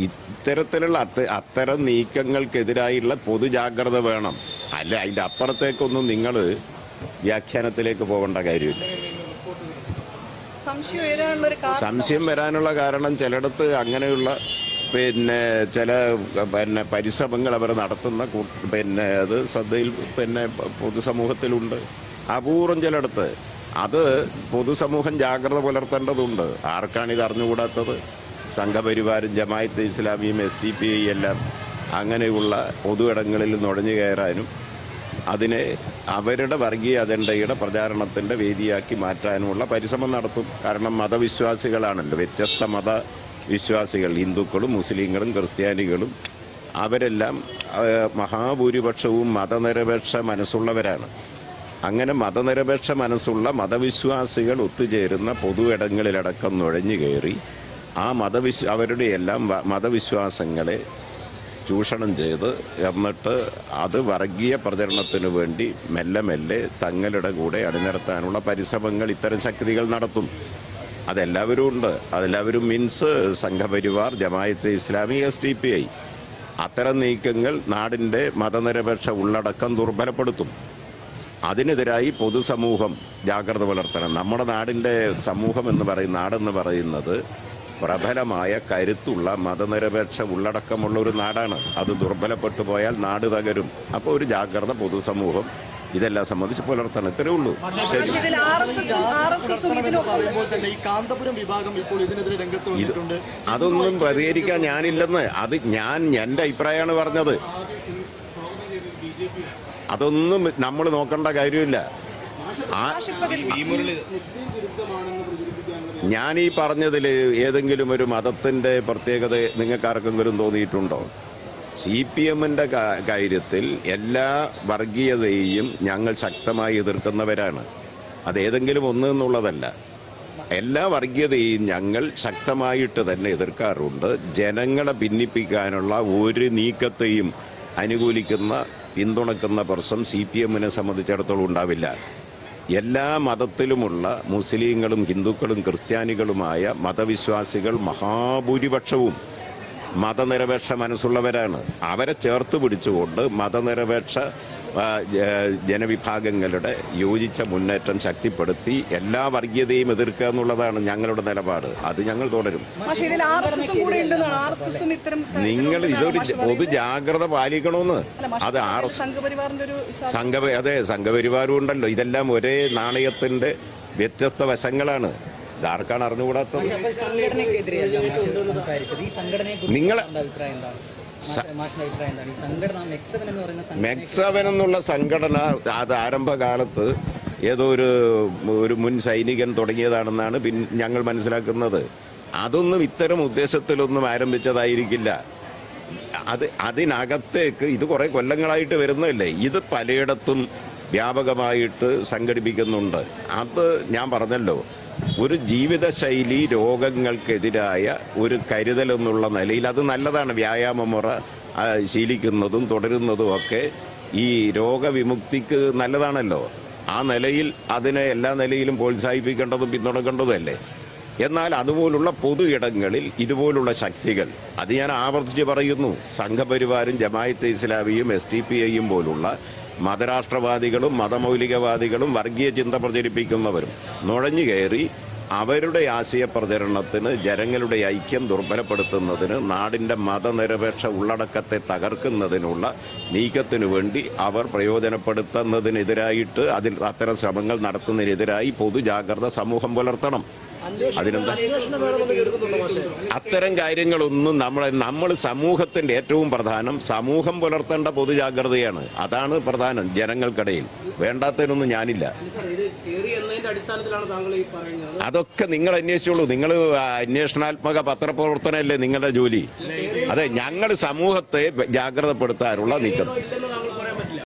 ഇത്തരത്തിലുള്ള അത്തരം നീക്കങ്ങൾക്കെതിരായുള്ള പൊതുജാഗ്രത വേണം. അല്ല, അതിൻ്റെ അപ്പുറത്തേക്കൊന്നും നിങ്ങൾ വ്യാഖ്യാനത്തിലേക്ക് പോകേണ്ട കാര്യമില്ല. സംശയം വരാനുള്ള കാരണം ചിലയിടത്ത് അങ്ങനെയുള്ള ചില പരിശ്രമങ്ങൾ അവർ നടത്തുന്ന അത് ശ്രദ്ധയിൽ പൊതുസമൂഹത്തിലുണ്ട്. അപൂർവം ചിലയിടത്ത് അത് പൊതുസമൂഹം ജാഗ്രത പുലർത്തേണ്ടതുണ്ട്. ആർക്കാണിത് അറിഞ്ഞുകൂടാത്തത്? സംഘപരിവാരും ജമായത്ത് ഇസ്ലാമിയും SDPI എല്ലാം അങ്ങനെയുള്ള പൊതു ഇടങ്ങളിൽ നുഴഞ്ഞു കയറാനും അതിനെ അവരുടെ വർഗീയ അജണ്ടയുടെ പ്രചാരണത്തിൻ്റെ വേദിയാക്കി മാറ്റാനുമുള്ള പരിശ്രമം നടത്തും. കാരണം മതവിശ്വാസികളാണല്ലോ, വ്യത്യസ്ത മതവിശ്വാസികൾ, ഹിന്ദുക്കളും മുസ്ലിങ്ങളും ക്രിസ്ത്യാനികളും അവരെല്ലാം മഹാഭൂരിപക്ഷവും മതനിരപേക്ഷ മനസ്സുള്ളവരാണ്. അങ്ങനെ മതനിരപേക്ഷ മനസ്സുള്ള മതവിശ്വാസികൾ ഒത്തുചേരുന്ന പൊതു ഇടങ്ങളിലടക്കം നുഴഞ്ഞു കയറി ആ അവരുടെ എല്ലാം മതവിശ്വാസങ്ങളെ ചൂഷണം ചെയ്ത് എന്നിട്ട് അത് വർഗീയ പ്രചരണത്തിന് വേണ്ടി മെല്ലെ മെല്ലെ തങ്ങളുടെ കൂടെ അണിനിരത്താനുള്ള പരിശ്രമങ്ങൾ ഇത്തരം ശക്തികൾ നടത്തും. അതെല്ലാവരും ഉണ്ട്. അതെല്ലാവരും മീൻസ് സംഘപരിവാർ, ജമായത്ത് ഇസ്ലാമി, SDPI. അത്തരം നീക്കങ്ങൾ നാടിൻ്റെ മതനിരപേക്ഷ ഉള്ളടക്കം ദുർബലപ്പെടുത്തും. അതിനെതിരായി പൊതുസമൂഹം ജാഗ്രത പുലർത്തണം. നമ്മുടെ നാടിൻ്റെ സമൂഹം നാടെന്ന് പറയുന്നത് പ്രബലമായ കരുത്തുള്ള മതനിരപേക്ഷ ഉള്ളടക്കമുള്ള ഒരു നാടാണ്. അത് ദുർബലപ്പെട്ടു പോയാൽ നാട് തകരും. അപ്പോൾ ഒരു ജാഗ്രത പൊതുസമൂഹം ഇതെല്ലാം സംബന്ധിച്ച് പുലർത്തണം. ഇത്രേ ഉള്ളൂ. ശരി. അതൊന്നും പരിഹരിക്കാൻ ഞാനില്ലെന്ന്. അത് എൻ്റെ അഭിപ്രായമാണ് പറഞ്ഞത്. അതൊന്നും നമ്മൾ നോക്കേണ്ട കാര്യമില്ല. ഞാൻ ഈ പറഞ്ഞതിൽ ഏതെങ്കിലും ഒരു മതത്തിന്റെ പ്രത്യേകത നിങ്ങൾക്കാർക്കെങ്കിലും തോന്നിയിട്ടുണ്ടോ? CPMന്റെ കാര്യത്തിൽ എല്ലാ വർഗീയതയെയും ഞങ്ങൾ ശക്തമായി എതിർക്കുന്നവരാണ്. അതേതെങ്കിലും ഒന്ന് എന്നുള്ളതല്ല. എല്ലാ വർഗീയതയെയും ഞങ്ങൾ ശക്തമായിട്ട് തന്നെ എതിർക്കാറുണ്ട്. ജനങ്ങളെ ഭിന്നിപ്പിക്കാനുള്ള ഒരു നീക്കത്തെയും അനുകൂലിക്കുന്ന പിന്തുണക്കുന്ന പ്രശ്നം CPMനെ സംബന്ധിച്ചിടത്തോളം ഉണ്ടാവില്ല. എല്ലാ മതത്തിലുമുള്ള മുസ്ലിങ്ങളും ഹിന്ദുക്കളും ക്രിസ്ത്യാനികളുമായ മതവിശ്വാസികൾ മഹാഭൂരിപക്ഷവും മതനിരപേക്ഷ മനസ്സുള്ളവരാണ്. അവരെ ചേർത്ത് പിടിച്ചുകൊണ്ട് മതനിരപേക്ഷ ജനവിഭാഗങ്ങളുടെ യോജിച്ച മുന്നേറ്റം ശക്തിപ്പെടുത്തി എല്ലാ വർഗീയതയും എതിർക്കുക എന്നുള്ളതാണ് ഞങ്ങളുടെ നിലപാട്. അത് ഞങ്ങൾ തുടരും. നിങ്ങൾ ഇതൊരു പൊതു ജാഗ്രത പാലിക്കണമെന്ന്. അത് അതെ, സംഘപരിവാരം ഉണ്ടല്ലോ. ഇതെല്ലാം ഒരേ നാണയത്തിന്റെ വ്യത്യസ്ത വശങ്ങളാണ്. ഇതാർക്കാണ് അറിഞ്ഞുകൂടാത്തത്? നിങ്ങൾ മെക്സവൻ എന്നുള്ള സംഘടന അത് ആരംഭകാലത്ത് ഏതോ ഒരു മുൻ സൈനികൻ തുടങ്ങിയതാണെന്നാണ് ഞങ്ങൾ മനസ്സിലാക്കുന്നത്. അതൊന്നും ഇത്തരം ഉദ്ദേശത്തിലൊന്നും ആരംഭിച്ചതായിരിക്കില്ല. അതിനകത്തേക്ക് ഇത് കുറെ കൊല്ലങ്ങളായിട്ട് വരുന്നതല്ലേ. ഇത് പലയിടത്തും വ്യാപകമായിട്ട് സംഘടിപ്പിക്കുന്നുണ്ട്. അത് ഞാൻ പറഞ്ഞല്ലോ, ഒരു ജീവിതശൈലി രോഗങ്ങൾക്കെതിരായ ഒരു കരുതൽ എന്നുള്ള നിലയിൽ അത് നല്ലതാണ്. വ്യായാമമുറ ശീലിക്കുന്നതും തുടരുന്നതും ഒക്കെ ഈ രോഗവിമുക്തിക്ക് നല്ലതാണല്ലോ. ആ നിലയിൽ അതിനെ എല്ലാ നിലയിലും പ്രോത്സാഹിപ്പിക്കേണ്ടതും പിന്തുണക്കേണ്ടതുമല്ലേ. എന്നാൽ അതുപോലുള്ള പൊതു ഇടങ്ങളിൽ ഇതുപോലുള്ള ശക്തികൾ, അത് ഞാൻ ആവർത്തിച്ച് പറയുന്നു, സംഘപരിവാരും ജമായത്ത് ഇസ്ലാമിയും SDPIയും പോലുള്ള മതരാഷ്ട്രവാദികളും മതമൗലികവാദികളും വർഗീയ ചിന്ത പ്രചരിപ്പിക്കുന്നവരും നുഴഞ്ഞു കയറി അവരുടെ ആശയ പ്രചരണത്തിന് ജനങ്ങളുടെ ഐക്യം ദുർബലപ്പെടുത്തുന്നതിന് നാടിന്റെ മതനിരപേക്ഷ ഉള്ളടക്കത്തെ തകർക്കുന്നതിനുള്ള നീക്കത്തിനു വേണ്ടി അവർ പ്രയോജനപ്പെടുത്തുന്നതിനെതിരായിട്ട് അത്തരം ശ്രമങ്ങൾ നടത്തുന്നതിനെതിരായി പൊതുജാഗ്രത സമൂഹം പുലർത്തണം. അതിനെന്താ അത്തരം കാര്യങ്ങളൊന്നും നമ്മൾ സമൂഹത്തിന്റെ ഏറ്റവും പ്രധാനം സമൂഹം പുലർത്തേണ്ട പൊതുജാഗ്രതയാണ്. അതാണ് പ്രധാനം ജനങ്ങൾക്കിടയിൽ. വേണ്ടാത്തതിനൊന്നും ഞാനില്ല. അതൊക്കെ നിങ്ങൾ അന്വേഷിച്ചോളൂ. നിങ്ങൾ അന്വേഷണാത്മക പത്രപ്രവർത്തനമല്ലേ നിങ്ങളുടെ ജോലി. അതെ, ഞങ്ങൾ സമൂഹത്തെ ജാഗ്രതപ്പെടുത്താനുള്ള നീക്കം